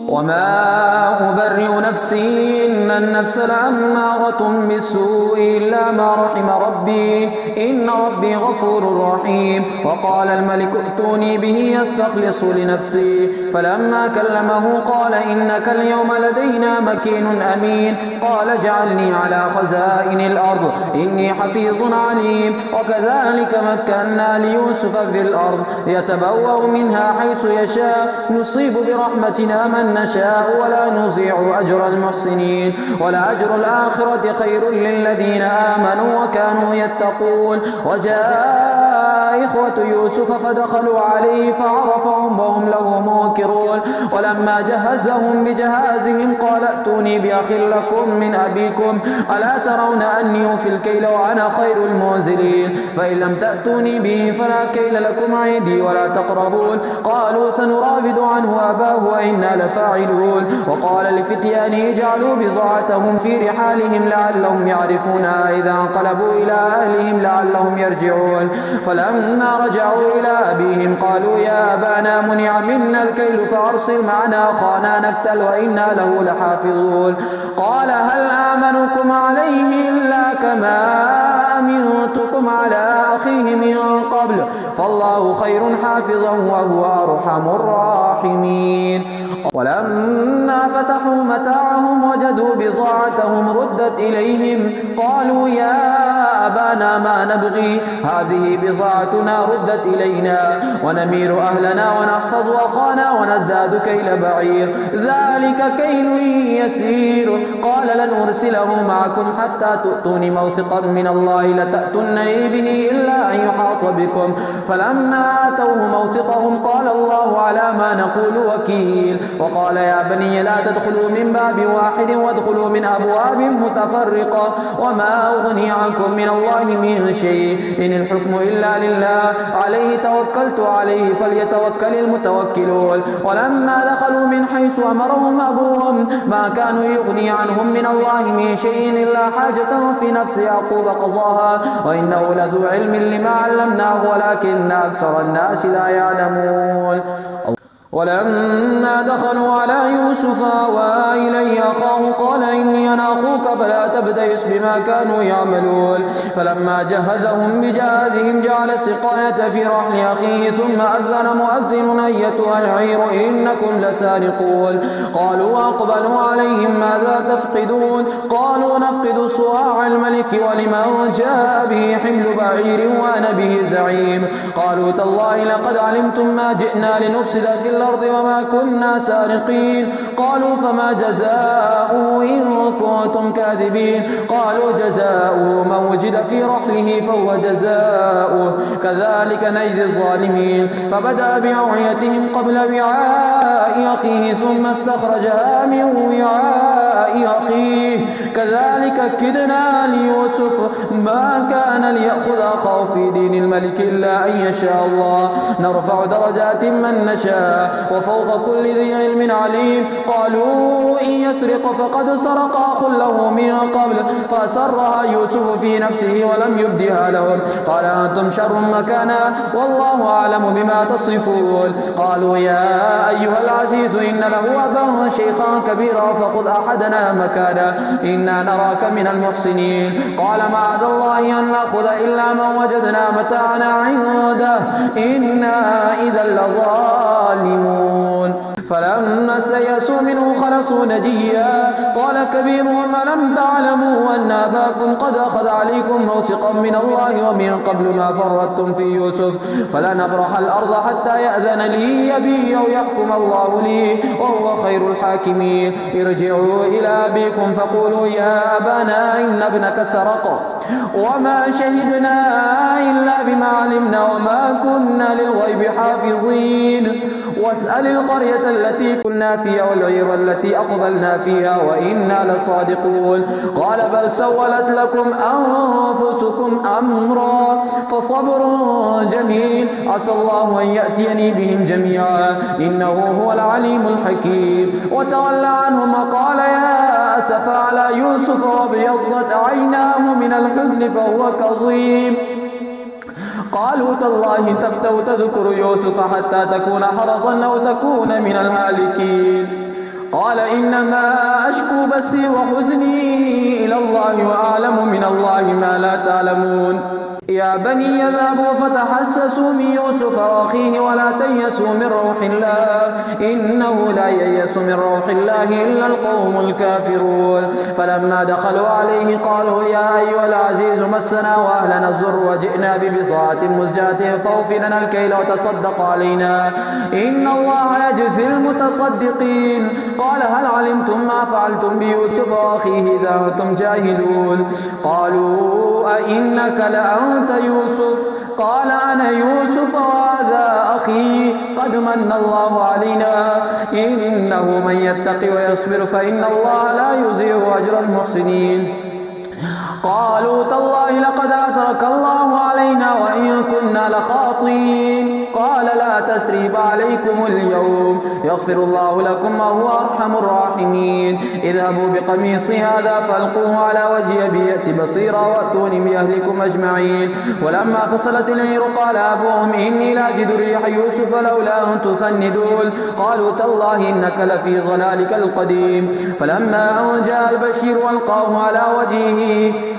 وما أبرئ نفسي إن النفس لأمارة بالسوء إلا ما رحم ربي إن ربي غفور رحيم. وقال الملك ائتوني به يستخلص لنفسي فلما كلمه قال إنك اليوم لدينا مكين أمين. قال اجعلني على خزائن الأرض إني حفيظ عليم. وكذلك مكنا ليوسف في الأرض يتبوأ منها حيث يشاء نصيب برحمتنا من نشاء ولا نضيع أجر المحسنين ولأجر الآخرة خير للذين آمنوا وكانوا يتقون. وجاء إخوة يوسف فدخلوا عليه فعرفهم وهم له منكرون. ولما جهزهم بجهازهم قال ائتوني بأخ لكم من أبيكم ألا ترون أني أوفي الكيل وأنا خير المنزلين فإن لم تأتوني به فلا كيل لكم عندي ولا تقربون. قالوا سنراود عنه أباه وإنا لفاعلون. وقال لفتيانه اجعلوا بضاعتهم في رحالهم لعلهم يعرفونها إذا انقلبوا إلى أهلهم لعلهم يرجعون. فلما رجعوا إلى أبيهم قالوا يا أبانا منع منا الكيل فأرسل معنا أخانا نكتل وإنا له لحافظون. قال هل آمنكم عليه إلا كما أمنتكم على أخيه من قبل فالله خير حافظا وهو أرحم الراحمين. ولما فتحوا متاعهم وجدوا بضاعتهم ردت إليهم قالوا يا أبانا ما نبغي هذه بضاعتنا ردت إلينا ونمير أهلنا ونحفظ أخانا ونزداد كيل بعير ذلك كيل يسير. قال لن أرسله معكم حتى تؤتوني موثقا من الله لتأتونني به إلا أن يحاط بكم. فلما آتوه موثقهم قال الله على ما نقول وكيل. وقال يا بني لا تدخلوا من باب واحد وادخلوا من أبواب متفرقة وما أغني عنكم من الله من شيء إن الحكم إلا لله عليه توكلت عليه فليتوكل المتوكلون. ولما دخلوا من حيث أمرهم أبوهم ما كانوا يغني عنهم من الله من شيء إلا حاجة في نفس يعقوب قضاها وإنه لذو علم لما علمناه ولكن أكثر الناس لا يعلمون. ولما دخلوا على يوسف آوى إليه أخاه قال إني أنا أخوك فلا تبتئس بما كانوا يعملون. فلما جهزهم بجهازهم جعل السقاية في رحل أخيه ثم أذن مؤذن أيتها العير إنكم لسارقون. قالوا وأقبلوا عليهم ماذا تفقدون قالوا نفقد صواع الملك ولمن جاء به حمل بعير وأنا به زعيم. قالوا تالله لقد علمتم ما جئنا لنفسد في الأرض وما كنا سارقين. قالوا فما جزاؤه إن كنتم كاذبين. قالوا جزاؤه من وجد في رحله فهو جزاؤه كذلك نجزي الظالمين. فبدأ بأوعيتهم قبل وعاء أخيه ثم استخرجها من وعاء أخيه كذلك كدنا ليوسف ما كان ليأخذ أخاه في دين الملك إلا أن يشاء الله نرفع درجات من نشاء وفوق كل ذي علم عليم. قالوا إن يسرق فقد سرق أخ له من قبل فأسرها يوسف في نفسه ولم يبدها لهم. قال أنتم شر مكانا والله أعلم بما تصفون. قالوا يا أيها العزيز إن له أبا شيخا كبيرا فخذ أحدنا مكانا إنا نراك من المحسنين. قال معاذ الله أن نأخذ إلا من وجدنا متاعنا عنده إنا إذا لظالمون. فلما استيئسوا منه خلصوا نجيا قال كبيرهم ألم تعلموا أن أباكم قد أخذ عليكم موثقا من الله ومن قبل ما فرطتم في يوسف فلن أبرح الأرض حتى يأذن لي أبي أو يحكم الله لي وهو خير الحاكمين. ارجعوا إلى أبيكم فقولوا يا أبانا إن ابنك سرق وما شهدنا إلا بما علمنا وما كنا للغيب حافظين. واسأل القرية التي كنا فيها والعير التي أقبلنا فيها وإنا لصادقون. قال بل سولت لكم أنفسكم أمرا فصبر جميل عسى الله أن يأتيني بهم جميعا إنه هو العليم الحكيم. وتولى عنهم وقال يا أسف على يوسف وابيضت عيناه من الحزن فهو كظيم. قالوا تالله تفتأ تذكر يوسف حتى تكون حرضا أو تكون من الهالكين قال إنما أشكو بثي وحزني إلى الله وأعلم من الله ما لا تعلمون يا بني يذهبوا فتحسسوا من يوسف وأخيه ولا تيأسوا من روح الله إنه لا ييأس من روح الله إلا القوم الكافرون فلما دخلوا عليه قالوا يا أيها العزيز مسنا وأهلنا الضر وجئنا ببضاعة مزجاة فأوف لنا الكيل وتصدق علينا إن الله يجزي المتصدقين قال هل علمتم ما فعلتم بيوسف وأخيه إذا أنتم جاهلون قالوا أئنك لأنت يوسف قال أنا يوسف وهذا أخي قد من الله علينا إنه من يتقي ويصبر فإن الله لا يضيع أجر المحسنين قالوا تالله لقد أترك الله علينا وإن كنا لخاطئين قال لا تسريب عليكم اليوم يغفر الله لكم وهو أرحم الراحمين اذهبوا بقميصي هذا فألقوه على وجه أبي يأت بصيرا وأتوني بأهلكم أجمعين ولما فصلت العير قال أبوهم إني لاجد ريح يوسف لولا أن تفندون قالوا تالله إنك لفي ضلالك القديم فلما أن جاء البشير ألقاه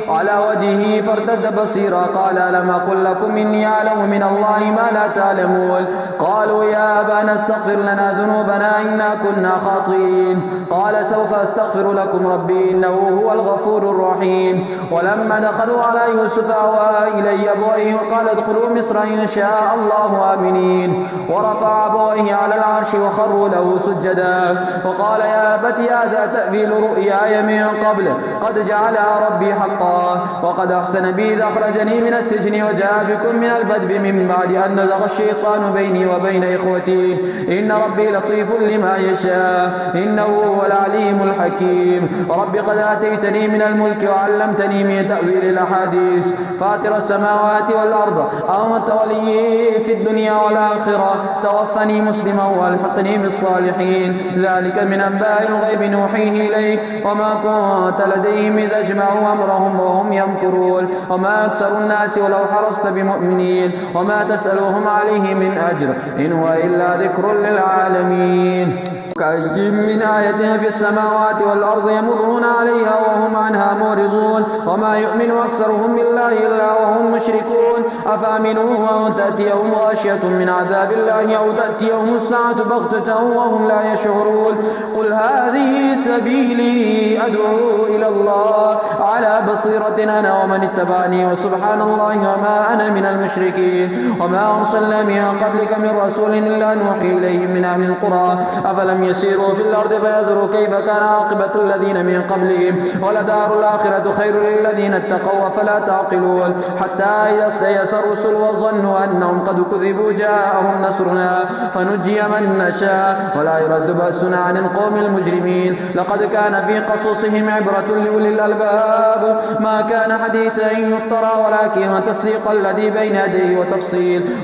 على وجهه فارتد بصيرا قال ألم أقل لكم إني أعلم من الله ما لا تعلمون قالوا يا أبانا استغفر لنا ذنوبنا إنا كنا خاطئين قال سوف أستغفر لكم ربي إنه هو الغفور الرحيم ولما دخلوا على يوسف أوى إليه أبويه وقال ادخلوا مصر إن شاء الله آمنين ورفع أبويه على العرش وخروا له سجدا وقال يا أبت هذا تأويل رؤياي من قبل قد جعلها ربي حقا وقد أحسن بي إذ أخرجني من السجن وجاء بكم من البدو من بعد أن نزغ الشيطان بيني وبين إخوتي إن ربي لطيف لما يشاء إنه هو العليم الحكيم رب قد آتيتني من الملك وعلمتني من تأويل الأحاديث فاطر السماوات والأرض أنت ولي في الدنيا والآخرة توفني مسلما والحقني بالصالحين ذلك من أنباء الغيب نوحيه إليك وما كنت لديهم إذ أجمعوا أمرهم وهم يمكرون وما أكثر الناس ولو حرصت بمؤمنين وما تسألهم عليه من أجر إن هو إلا ذكر للعالمين كأي من آية في السماوات والأرض يمرون عليها وهم عنها معرضون وما يؤمن أكثرهم بالله إلا وهم مشركون أفأمنوا أن تأتيهم غاشية من عذاب الله أو تأتيهم الساعة بغتة وهم لا يشعرون قل هذه سبيلي أدعو إلى الله على بصيرة أنا ومن اتبعني وسبحان الله وما أنا من المشركين وما أرسلنا من قبلك من رسول إلا نوحي إليهم من أهل القرى أفلم يسيروا في الأرض فينظروا كيف كان عاقبة الذين من قبلهم ولدار الآخرة خير للذين اتقوا فلا تعقلون حتى إذا استيأس الرسل وظنوا أنهم قد كذبوا جاءهم نصرنا فنجي من نشاء ولا يرد بأسنا عن القوم المجرمين لقد كان في قصصهم عبرة لأولي الألباب ما كان حديثا يفترى ولكن تصديق الذي بين يديه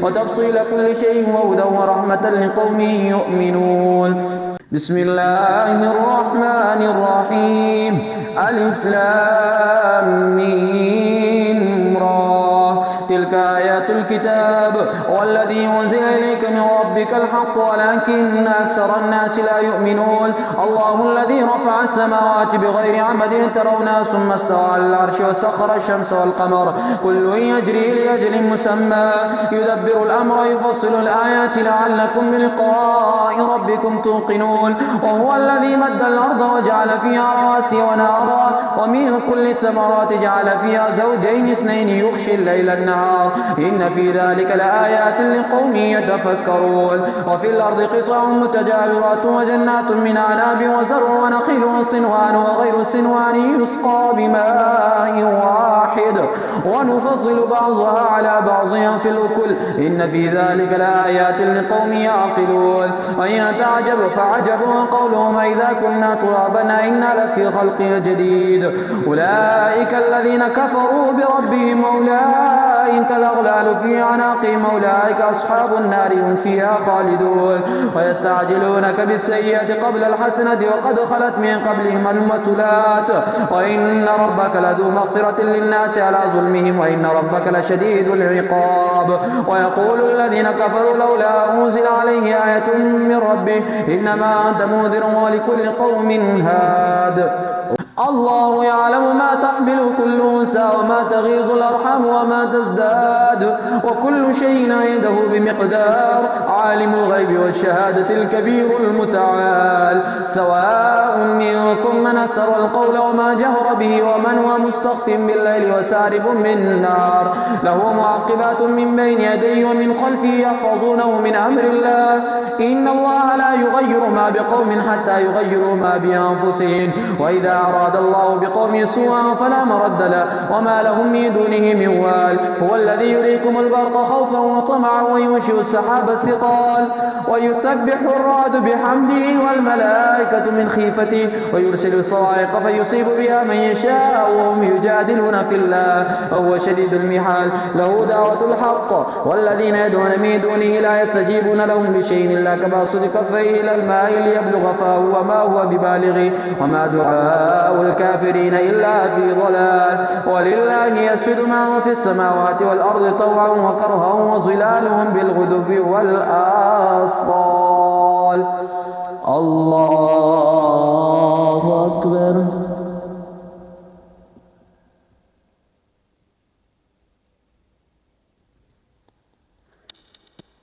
وتفصيل كل شيء وهدى ورحمة لقوم يؤمنون بسم الله الرحمن الرحيم ألف لام ميم را تلك آيات الكتاب والذي أنزل إليك من ربك الحق ولكن أكثر الناس لا يؤمنون الله الذي رفع السماوات بغير عمد ترونها ثم استوى على العرش وسخر الشمس والقمر كل يجري لأجل مسمى يدبر الأمر يفصل الآيات لعلكم بلقاء ربكم توقنون وهو الذي مد الأرض وجعل فيها رواسي ونهارا ومن كل الثمرات جعل فيها زوجين اثنين يغشي الليل النهار إن في ذلك لآيات لقوم يتفكرون وفي الأرض قطع متجاورات وجنات من أعناب وزرع ونخيل صنوان وغير صنوان يسقى بماء واحد ونفضل بعضها على بعض في الأكل إن في ذلك لآيات لقوم يعقلون وإن تعجب فعجب قولهم إذا كنا ترابا إنا لفي خلق جديد أولئك الذين كفروا بربهم أولئك أولئك الأغلال في أعناقهم أولئك أصحاب النار هم فيها خالدون ويستعجلونك بالسيئة قبل الحسنة وقد خلت من قبلهم المثلات وإن ربك لذو مغفرة للناس على ظلمهم وإن ربك لشديد العقاب ويقول الذين كفروا لولا أنزل عليه آية من ربه إنما أنت منذر ولكل قوم هاد الله يعلم ما تحمل كل أنثى وما تغيظ الأرحام وما تزداد وكل شيء عنده بمقدار عالم الغيب والشهادة الكبير المتعال سواء منكم من أسر القول وما جهر به ومن هو مستخف بالليل وسارب بالنهار له معقبات من بين يديه ومن خلفه يحفظونه من أمر الله إن الله لا يغير ما بقوم حتى يغيروا ما بأنفسهم وإذا أراد الله بقوم سوءا فلا مرد له وما لهم من دونه من وال هو الذي يريكم البرق خوفا وطمعا وينشئ السحاب الثقال ويسبح الرعد بحمده والملائكة من خيفته ويرسل الصواعق فيصيب بها من يشاء وهم يجادلون في الله وهو شديد المحال له دعوة الحق والذين يدعون من دونه لا يستجيبون لهم بشيء إلا كباسط كفيه إلى الماء ليبلغ فاه وما هو ببالغه وما دعاء الكافرين إلا في ضلال ولله يسجد ما في السماوات والأرض طوعا وكرها وظلالهم بالغدو والآصال الله أكبر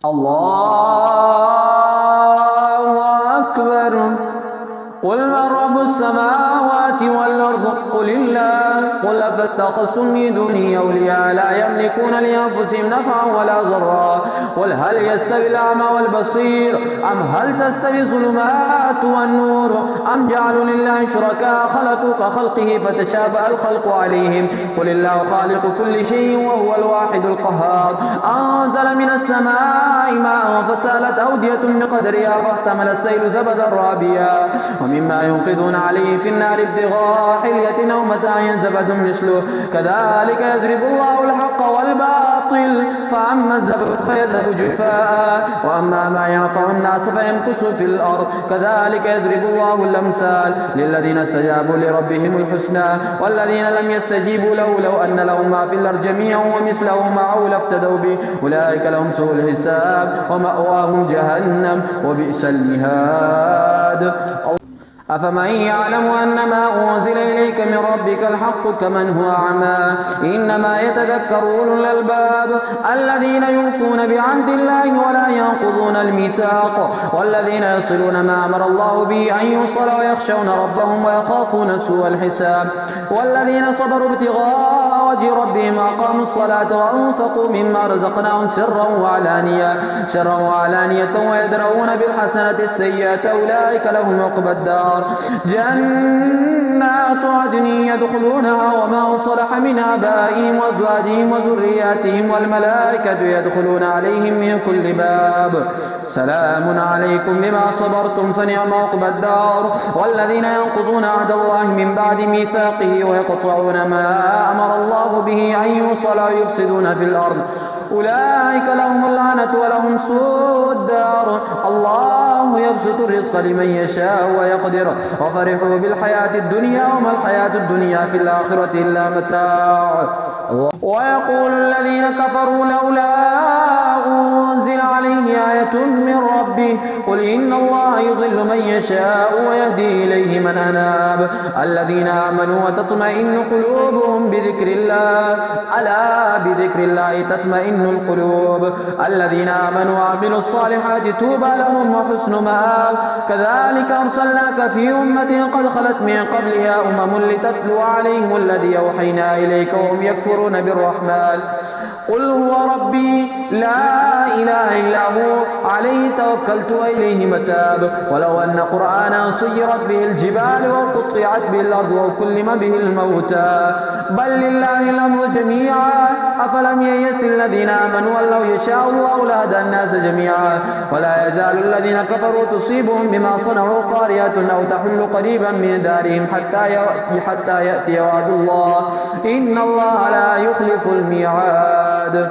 الله أكبر قل من رب السماوات والأرض قل الله قل فاتخذتم من دونه أولياء لا يملكون لأنفسهم نفعا ولا ضرا قل هل يستوي الأعمى والبصير أم هل تستوي الظلمات والنور أم جعلوا لله شركاء خلقوا كخلقه فتشابه الخلق عليهم قل الله خالق كل شيء وهو الواحد القهار أنزل من السماء ماء فسالت أودية بقدرها فاحتمل السيل زبدا رابيا ومما ينقذون عليه في النار ابتغاء حلية أو متاع زبد مثله كذلك يضرب الله الحق والباطل فأما الزبد فيذهب جفاء وأما ما ينفع الناس فيمكث في الأرض كذلك يضرب الله الأمثال للذين استجابوا لربهم الحسنى والذين لم يستجيبوا له لو أن لهم ما في الأرض جميعا ومثله معه لافتدوا به أولئك لهم سوء الحساب ومأواهم جهنم وبئس المهاد أفمن يعلم أن ما أنزل إليك من ربك الحق كمن هو أعمى إنما يتذكر أولو الألباب الذين يوفون بعهد الله ولا ينقضون الميثاق والذين يصلون ما أمر الله به أن يوصل ويخشون ربهم ويخافون سوء الحساب والذين صبروا ابتغاء وجه ربهم أقاموا الصلاة وأنفقوا مما رزقناهم سرا وعلانية ويدرؤون بالحسنة السيئة أولئك لهم عقبى الدار جنات عدن يدخلونها وما صلح من آبائهم وأزواجهم وذرياتهم والملائكة يدخلون عليهم من كل باب سلام عليكم بما صبرتم فنعم عقبى الدار والذين ينقضون عهد الله من بعد ميثاقه ويقطعون ما أمر الله به أن يوصل ويفسدون في الأرض أولئك لهم اللعنة ولهم سوء الدار الله يبسط الرزق لمن يشاء ويقدر وفرحوا بالحياة الدنيا وما الحياة الدنيا في الآخرة إلا متاع ويقول الذين كفروا لولا أنزل عليه آية من ربه قل إن الله يضل من يشاء ويهدي إليه من أناب الذين آمنوا وتطمئن قلوبهم بذكر الله ألا بذكر الله تطمئن القلوب الذين آمنوا وعملوا الصالحات توبى لهم وحسن مآب كذلك أرسلناك في أمة قد خلت من قبلها لتتلو عليهم الذي أوحينا إليك وهم يكفرون بالرحمن قل هو ربي لا إله إلا هو عليه توكلت وإليه متاب. ولو أن قرآنا صيرت به الجبال وقطعت به الأرض وكلم به الموتى بل لله الأمر جميعا أفلم ييأس الذين آمنوا أن لو يشاء الله لهدى الناس جميعا ولا يزال الذين كفروا تصيبهم بما صنعوا قارعة أو تحل قريبا من دارهم حتى يأتي وعد الله إن الله لا يخلف الميعاد.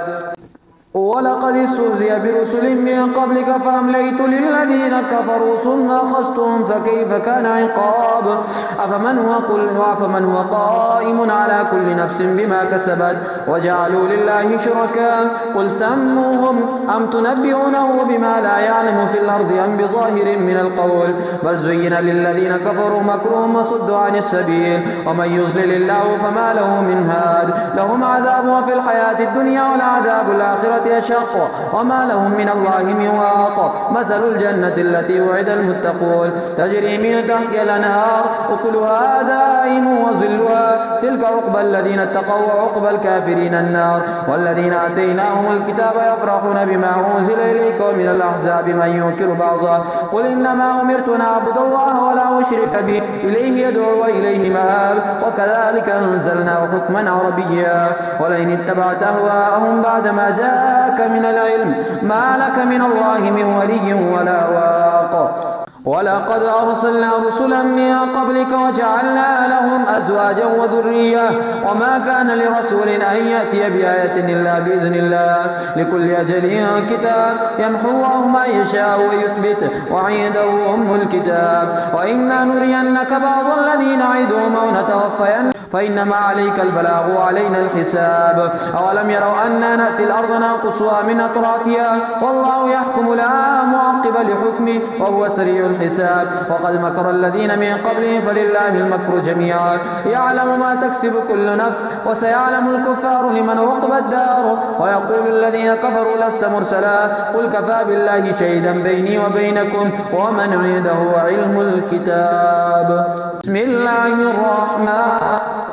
ولقد استهزئ برسل من قبلك فأمليت للذين كفروا ثم أخذتهم فكيف كان عقاب. أفمن هو قائم على كل نفس بما كسبت وجعلوا لله شركاء قل سموهم أم تنبئونه بما لا يعلم في الأرض أم بظاهر من القول بل زين للذين كفروا مكرهم وصدوا عن السبيل ومن يضلل الله فما له من هاد لهم عذاب في الحياة الدنيا والعذاب الآخرة أشق وما لهم من الله من واق. مثل الجنة التي وعد المتقون تجري من تحتها الأنهار أكلها دائم وظلها تلك عقبى الذين اتقوا وعقبى الكافرين النار. والذين آتيناهم الكتاب يفرحون بما أنزل إليك ومن الأحزاب من ينكر بعضا قل إنما أمرت أن أعبد الله ولا أشرك به إليه يدعو وإليه مآب وكذلك أنزلناه حكما عربيا ولئن اتبعت أهواءهم بعدما جاءك من العلم ما لك من الله من ولي ولا واق. ولقد أرسلنا رسلا من قبلك وجعلنا لهم أزواجا وذرية وما كان لرسول أن يأتي بآية إلا بإذن الله لكل أجل كتاب يمحو الله ما يشاء ويثبت وعنده أم الكتاب وإما نرينك بعض الذين نعدهم أو نتوفين فإنما عليك البلاغ وعلينا الحساب. أولم يروا أنا نأتي الأرض ننقصها من أطرافها والله يحكم لا معقب لحكمه وهو سريع الحساب. وقد مكر الذين من قبلهم فلله المكر جميعا يعلم ما تكسب كل نفس وسيعلم الكفار لمن عقبى الدار. ويقول الذين كفروا لست مرسلا قل كفى بالله شهيدا بيني وبينكم ومن عنده علم الكتاب. بسم الله الرحمن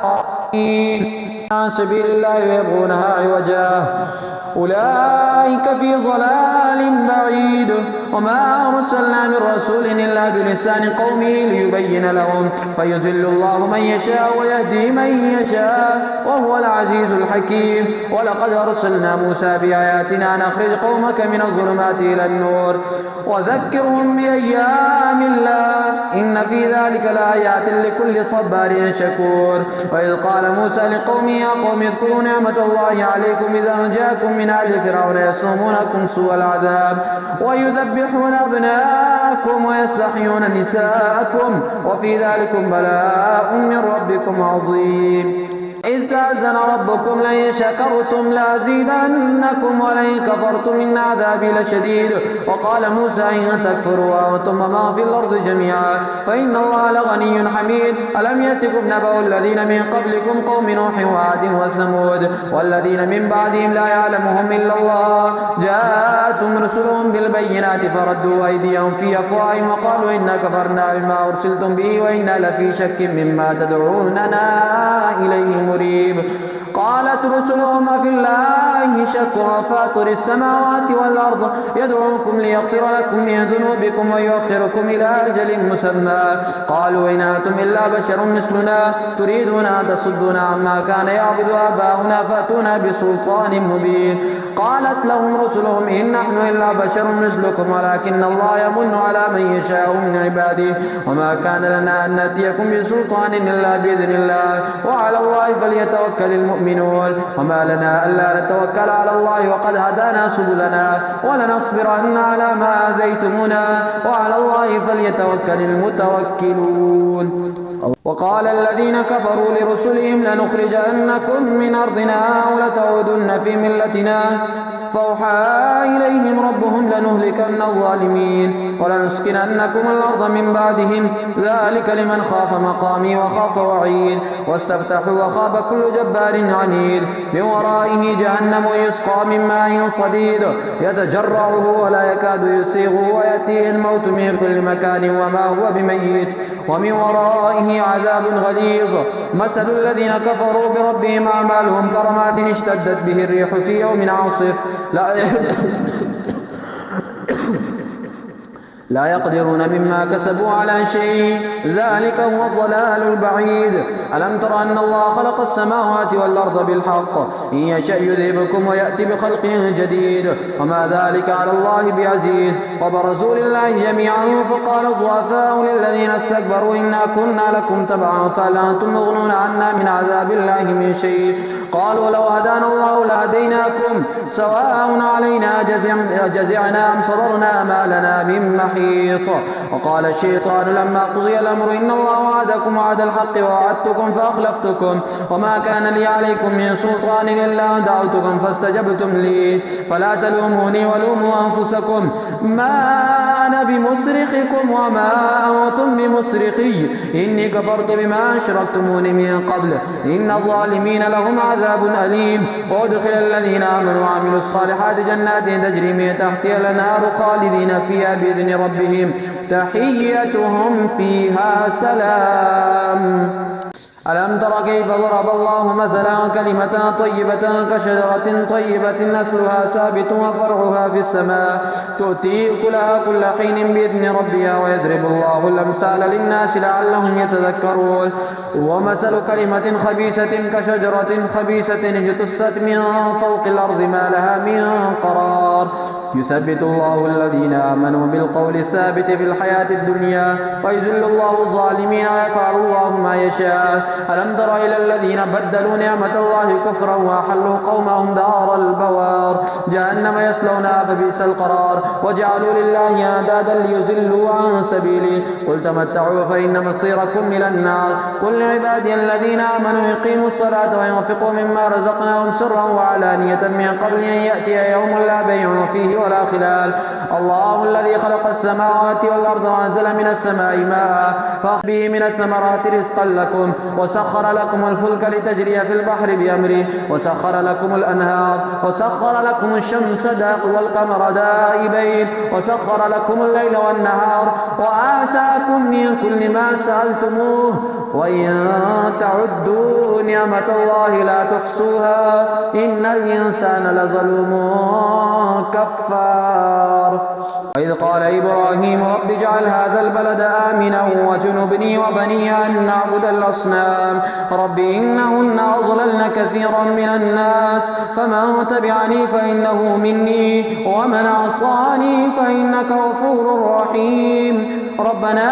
الرحيم عن سبيل الله يبغونها عوجا أولئك في ضلال بعيد وما أرسلنا من رسول إلا بلسان قومه ليبين لهم فيذل الله من يشاء ويهدي من يشاء وهو العزيز الحكيم. ولقد أرسلنا موسى بآياتنا نخرج قومك من الظلمات إلى النور وذكرهم بأيام الله إن في ذلك لآيات لكل صبار شكور. وإذ قال موسى لقومه يا قوم اذكروا نعمة الله عليكم إذا جاءكم من آل فرعون يسومونكم سوء العذاب ويذبحون أبناءكم ويستحيون نساءكم وفي ذلكم بلاء من ربكم عظيم. إذ تأذن ربكم لئن شكرتم لأزيدنكم ولئن كفرتم إن عذابي لشديد. وقال موسى إن تكفروا وأنتم من في الأرض جميعا فإن الله لغني حميد. ألم يأتكم نبأ الذين من قبلكم قوم نوح وعاد وثمود والذين من بعدهم لا يعلمهم إلا الله جاءتهم رسلهم بالبينات فردوا أيديهم في أفواههم وقالوا إنا كفرنا بما أرسلتم به وإنا لفي شك مما تدعوننا إليه مريب. قالت رسلهم في الله شك فاطر السماوات والأرض يدعوكم ليغفر لكم من ذنوبكم ويؤخركم إلى أجل مسمى قالوا إن أنتم إلا بشر مثلنا تريدون أن تصدونا عما كان يعبد آباؤنا فأتونا بسلطان مبين. قالت لهم رسلهم إن نحن إلا بشر مثلكم ولكن الله يمن على من يشاء من عباده وما كان لنا أن نأتيكم بسلطان إلا بإذن الله وعلى الله فليتوكل المؤمنون. وما لنا ألا نتوكل على الله وقد هدانا سبلنا ولنصبرن على ما آذيتمونا وعلى الله فليتوكل المتوكلون. وقال الذين كفروا لرسلهم لنخرجنكم من أرضنا أو لتعودن في ملتنا فأوحى إليهم ربهم لنهلكن الظالمين ولنسكننكم الأرض من بعدهم ذلك لمن خاف مقامي وخاف وعيد. واستفتحوا وخاب كل جبار عنيد من ورائه جهنم يسقى من ماء صديد يتجرعه ولا يكاد يسيغه ويأتيه الموت من كل مكان وما هو بميت ومن ورائه عذاب غليظ. مثل الذين كفروا بربهم أعمالهم كرماد اشتدت به الريح في يوم عاصف لا يقدرون مما كسبوا على شيء، ذلك هو الضلال البعيد. ألم تر أن الله خلق السماوات والأرض بالحق، إن يشأ يذهبكم ويأتي بخلق جديد، وما ذلك على الله بعزيز. وبرزوا لله جميعا فقال الضعفاء للذين استكبروا إنا كنا لكم تبعا فهل أنتم مغنون عنا من عذاب الله من شيء. قالوا لو هدانا الله لهديناكم سواء علينا جزعنا أم صبرنا ما لنا من محيص. وقال الشيطان لما قضي الأمر إن الله وعدكم وعد الحق ووعدتكم فأخلفتكم وما كان لي عليكم من سلطان إلا دعوتكم فاستجبتم لي فلا تلوموني ولوموا أنفسكم ما أنا بمصرخكم وما أنتم بمصرخي إني كفرت بما أشركتموني من قبل إن الظالمين لهم عذاب أليم. وادخل الذين آمنوا وعملوا الصالحات جنات تجري من تحتها الأنهار خالدين فيها بإذن ربهم تحيتهم فيها سلام. ألم تر كيف ضرب الله مثلا كلمة طيبة كشجرة طيبة أصلها ثابت وفرعها في السماء تؤتي أكلها كل حين بإذن ربها ويضرب الله الأمثال للناس لعلهم يتذكرون. ومثل كلمة خبيثة كشجرة خبيثة اجتثت من فوق الأرض ما لها من قرار يثبت الله الذين آمنوا بالقول الثابت في الحياة الدنيا ويذل الله الظالمين ويفعل الله ما يشاء. ألم تر إلى الذين بدلوا نعمة الله كفرا وأحلوا قومهم دار البوار جهنم يصلونها فبئس القرار وجعلوا لله أندادا ليضلوا عن سبيله قل تمتعوا فإن مصيركم إلى النار. قل لعبادي الذين آمنوا يقيموا الصلاة وينفقوا مما رزقناهم سرا وعلانية من قبل أن يأتي يوم لا بيع فيه ولا خلال. الله الذي خلق السماوات والأرض وأنزل من السماء ماء فأخرج به من الثمرات رزقا لكم وسخر لكم الفلك لتجري في البحر بأمره وسخر لكم الأنهار وسخر لكم الشمس والقمر دائبين وسخر لكم الليل والنهار وآتاكم من كل ما سألتموه وإن تعدوا نعمة الله لا تحصوها إن الإنسان لظلوم كفار. وإذ قال إبراهيم رب اجعل هذا البلد آمنا وجنبني وبني أن نعبد الأصنام رب إنهن أضللن كثيرا من الناس فمن تبعني فإنه مني ومن عصاني فإنك غفور رحيم. ربنا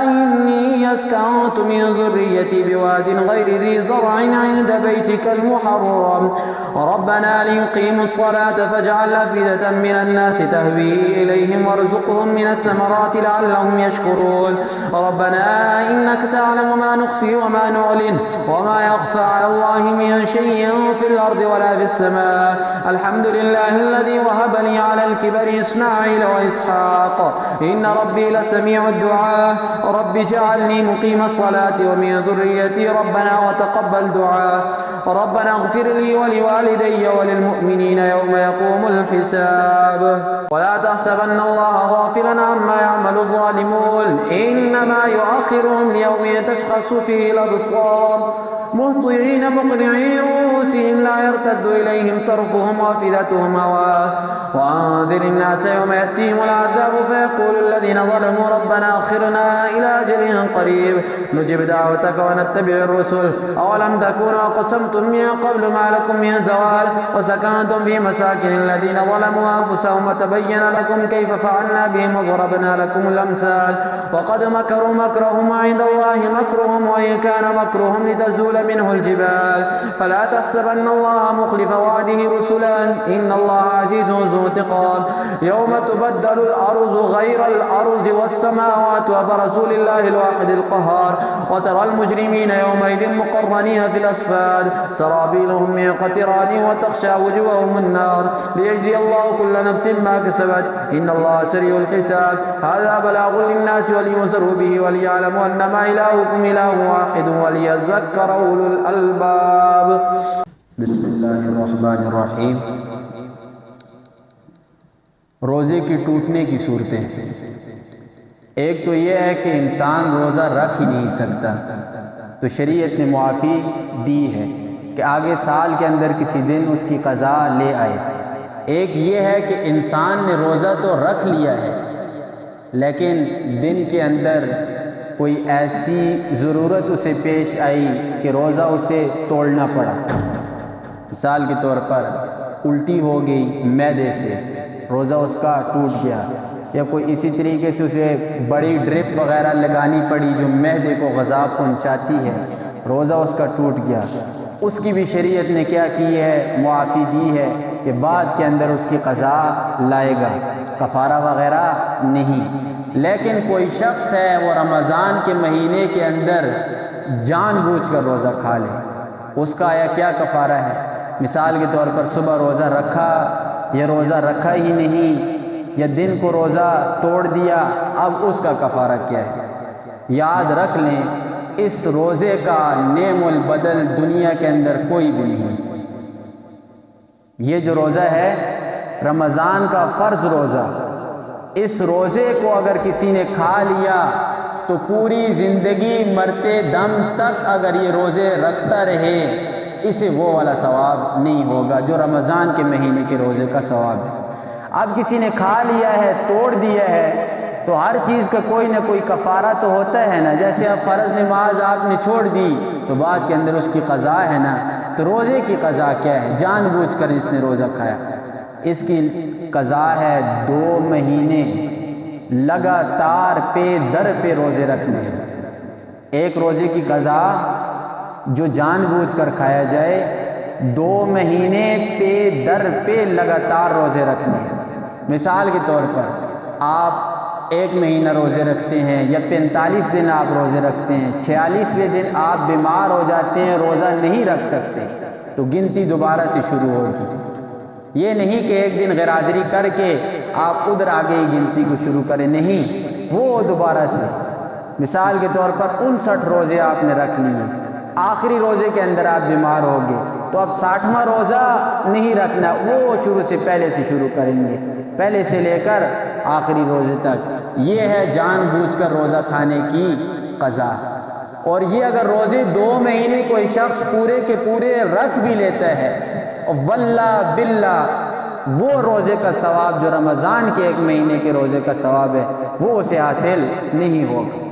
إني أسكنت من ذريتي بواد غير ذي زرع عند بيتك المحرم ربنا ليقيموا الصلاة فاجعل أفئدة من الناس تهوي إليهم وارزقهم من الثمرات لعلهم يشكرون. ربنا إنك تعلم ما نخفي وما نعلن وما يخفى على الله من شيء في الأرض ولا في السماء. الحمد لله الذي وهب لي على الكبر إسماعيل وإسحاق إن ربي لسميع الدعاء. رب اجعلني مقيم الصلاة ومن ذريتي ربنا وتقبل دعاء. ربنا اغفر لي ولوالدي وللمؤمنين يوم يقوم الحساب. ولا تحسبن الله غافلا عما يعمل الظالمون إنما يؤخرهم ليوم تشخص فيه الأبصار مهطعين مقنعي رؤوسهم لا يرتد إليهم طرفهم وأفئدتهم هواء. وأنذر الناس يوم يأتيهم العذاب فيقول الذين ظلموا ربنا أخرنا إلى أجل قريب نجب دعوتك ونتبع الرسل أولم تكونوا أقسمتم من قبل ما لكم من زوال وسكنتم في مساكن الذين ظلموا أنفسهم وتبين لكم كيف فعلنا بهم وضربنا لكم الأمثال. وقد مكروا مكرهم وعند الله مكرهم وإن كان مكرهم لتزول منه الجبال. فلا تحسبن الله مخلف وعده رسلا إن الله عزيز ذو انتقام. يوم تبدل الأرض غير الأرض والسماوات وبرزوا لله الواحد القهار وترى المجرمين يومئذ مقرنين في الأسفاد سرابيلهم من قطران وتخشى وجوههم النار ليجزي الله كل نفس ما كسبت إن الله سريع الحساب. هذا بلاغ للناس ولينذروا به وليعلموا أنما إلهكم إله واحد وليذكر أولو الألباب. بسم الله الرحمن الرحیم. रोज़े की टूटने की सूरतें, एक तो यह है कि इंसान रोज़ा रख ही नहीं सकता, तो शरीयत ने मुआफ़ी दी है कि आगे साल के अंदर किसी दिन उसकी क़ज़ा ले आए। ایک یہ ہے کہ انسان نے روزہ تو رکھ لیا ہے لیکن دن کے اندر کوئی ایسی ضرورت اسے پیش آئی کہ روزہ اسے توڑنا پڑا۔ مثال کے طور پر الٹی ہو گئی معدے سے، روزہ اس کا ٹوٹ گیا، یا کوئی اسی طریقے سے اسے بڑی ڈرپ وغیرہ لگانی پڑی جو معدے کو غذا پہنچاتی ہے، روزہ اس کا ٹوٹ گیا۔ اس کی بھی شریعت نے کیا کی ہے، معافی دی ہے کہ بعد کے اندر اس کی قضا لائے گا، کفارہ وغیرہ نہیں۔ لیکن کوئی شخص ہے وہ رمضان کے مہینے کے اندر جان بوجھ کر روزہ کھا لے، اس کا آیا کیا کفارہ ہے؟ مثال کے طور پر صبح روزہ رکھا یا روزہ رکھا ہی نہیں، یا دن کو روزہ توڑ دیا، اب اس کا کفارہ کیا ہے؟ یاد رکھ لیں اس روزے کا نعم البدل دنیا کے اندر کوئی بھی نہیں۔ یہ جو روزہ ہے رمضان کا فرض روزہ، اس روزے کو اگر کسی نے کھا لیا تو پوری زندگی مرتے دم تک اگر یہ روزے رکھتا رہے اسے وہ والا ثواب نہیں ہوگا جو رمضان کے مہینے کے روزے کا ثواب ہے۔ اب کسی نے کھا لیا ہے، توڑ دیا ہے، تو ہر چیز کا کوئی نہ کوئی کفارہ تو ہوتا ہے نا۔ جیسے اب فرض نماز آپ نے چھوڑ دی تو بعد کے اندر اس کی قضا ہے نا، تو روزے کی قضا کیا ہے؟ جان بوجھ کر جس نے روزہ کھایا اس کی قضا ہے 2 مہینے لگاتار پہ در پہ روزے رکھنے ہیں۔ ایک روزے کی قضا جو جان بوجھ کر کھایا جائے، 2 مہینے پہ در پہ لگاتار روزے رکھنے ہیں۔ مثال کے طور پر آپ 1 مہینہ روزے رکھتے ہیں یا 45 دن آپ روزے رکھتے ہیں، 46ویں دن آپ بیمار ہو جاتے ہیں، روزہ نہیں رکھ سکتے، تو گنتی دوبارہ سے شروع ہوگی۔ یہ نہیں کہ ایک دن غیرحاضری کر کے آپ ادھر آگے ہی گنتی کو شروع کریں، نہیں، وہ دوبارہ سے۔ مثال کے طور پر 59 روزے آپ نے رکھ لیے، آخری روزے کے اندر آپ بیمار ہو گئے تو اب 60واں روزہ نہیں رکھنا، وہ شروع سے پہلے سے شروع کریں گے، پہلے سے لے کر آخری روزے تک۔ یہ ہے جان بوجھ کر روزہ کھانے کی قضا۔ اور یہ اگر روزے 2 مہینے کوئی شخص پورے کے پورے رکھ بھی لیتا ہے، واللہ باللہ وہ روزے کا ثواب جو رمضان کے 1 مہینے کے روزے کا ثواب ہے وہ اسے حاصل نہیں ہوگا۔